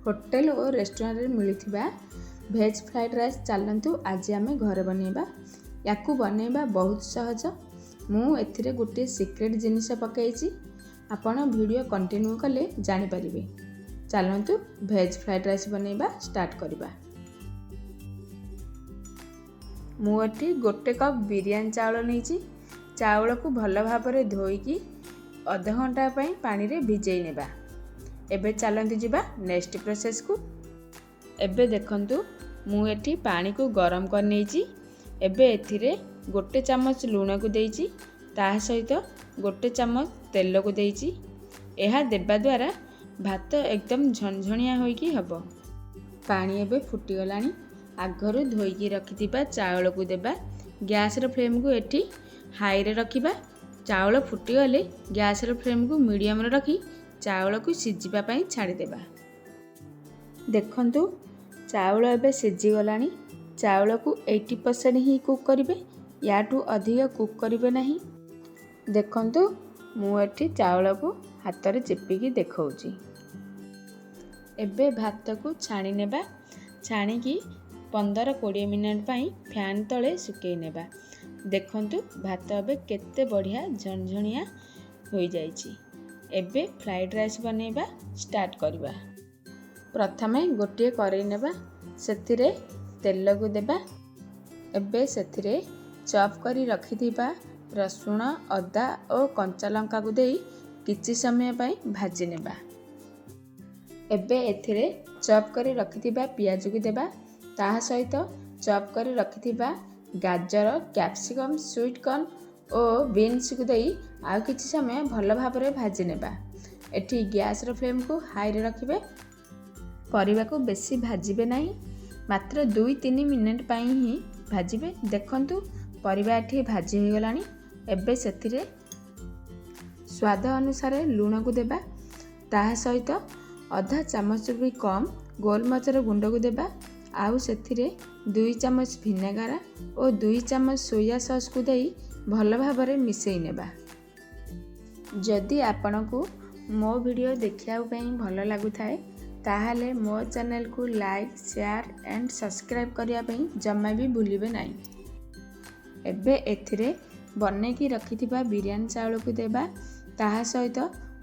Hotel और restaurant रे मिलुथिबा भेज फ्राइड राइस चलंतु आज आमे घर बनेबा। याकू बनेबा बहुत सहज। मु एथिरे गोटे सीक्रेट जिनिस पकाइछि, आपण वीडियो कंटिन्यू कले जानि परिबे। चलंतु भेज फ्राइड राइस बनेबा स्टार्ट करबा। मु एठी गोटे कप बिरयानी चावल नैछि। चावल को भल भाबरे धोईकी आधा घंटा पई पानी रे भिजई नेबा। एबे चलंतु जिबा नेक्स्ट प्रोसेस को। एबे देखंतु मु एठी पानी को गरम कर नेछि। एबे एथिरे गोटे चम्मच लूण को देइछि, ता सहित गोटे चम्मच तेल को देइछि। एहा देबा द्वारा भात एकदम झणझणिया होइकी हबो। पानी एबे फुटी गलानी। आगरु धोईकी रखिथिबा चावल को देबा। गैस रो फ्लेम को एठी हाई रे रखिबा। चावल फुटी गले गैस रो फ्लेम को मीडियम रे रखी चावल को सिझिबा पई छाड़ी देबा। देखंतु चावल एबे सिझी गलानी। चावल को 80% ही कुक करिवे, याटू अधिक कुक करिवे नहीं। देखंतु मु एठी चावल को हाथ रे चिपिकी देखौची। एबे भात को छाणी नेबा। छाणी की 15-20 मिनिट पई फैन तले सुकेई नेबा। देखंतु भात एबे केते बढ़िया झणझणिया होई जाईची। एबे फ्राइड राइस बनेबा स्टार्ट करबा। प्रथमे गोटे करेई नेबा, सेथिरे तेल को देबा। एबे सेथिरे चॉप करी रखिथिबा रसुण, अदा और कंचा लंका को देई किछि समय पई भाजी नेबा। एबे एथिरे चॉप करी रखिथिबा पियाज को देबा। ताहा सहित चॉप करी रखिथिबा गाजर, कैप्सिकम, स्वीट कॉर्न और बीन्स को देई आउ किछि समय भल भाबरे भाजी नेबा। एठी गैस रो फ्लेम को हाई रे रखिबे। परिबा को बेसी भाजिबे नाही, मात्र 2-3 मिनिट पई ही भाजिबे। देखंतु परिबा एठी भाजी हो गलानी। एबे सेथिरे स्वाद अनुसार लूण को देबा। ताहा सहित आधा चम्मच भी कम गोलमरीच गुंड को देबा। आउ सेथिरे 2 चम्मच विनेगार और 2 चम्मच सोया सॉस को देई भल भाबरे मिसई नेबा। जदि आपनकु मो वीडियो देखिया पई भल लागु थाए ताहाले मो चैनल को लाइक, शेयर एंड सब्सक्राइब करिया पई जम्मा भी भूलिबे नाही। एबे एथिरे बने की रखिथिबा बिरयानी चावल को देबा। ताहा सहित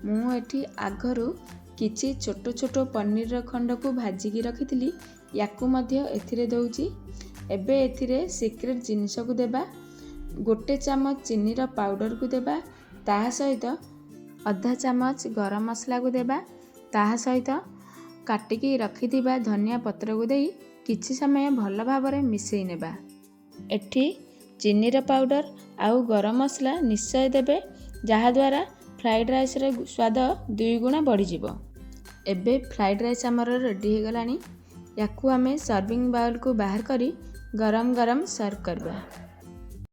मु एठी आगरु किछि छोट छोट पनीर रो खंड को भाजी की रखिथिली, याकू मध्य एथिरे दउची। एबे एथिरे सीक्रेट जिनिस को देबा। गोटे चम्मच चीनी रो पाउडर को देबा। ताहा सहित आधा चम्मच गरम मसला को देबा। ताहा सहित काटिकी रखिथिबा धनिया पत्र को देई किछि समय भल भाबरे मिसई नेबा। एठी चीनी रो पाउडर आउ गरम मसला निश्चय देबे, जहा द्वारा फ्राइड राइस रे स्वाद 2 गुणा बढ़ी जिवो। एबे फ्राइड राइस हमर रेडी हो गलानी। याकू आमे सर्विंग बाउल को बाहर करी गरम गरम सर्व करबा।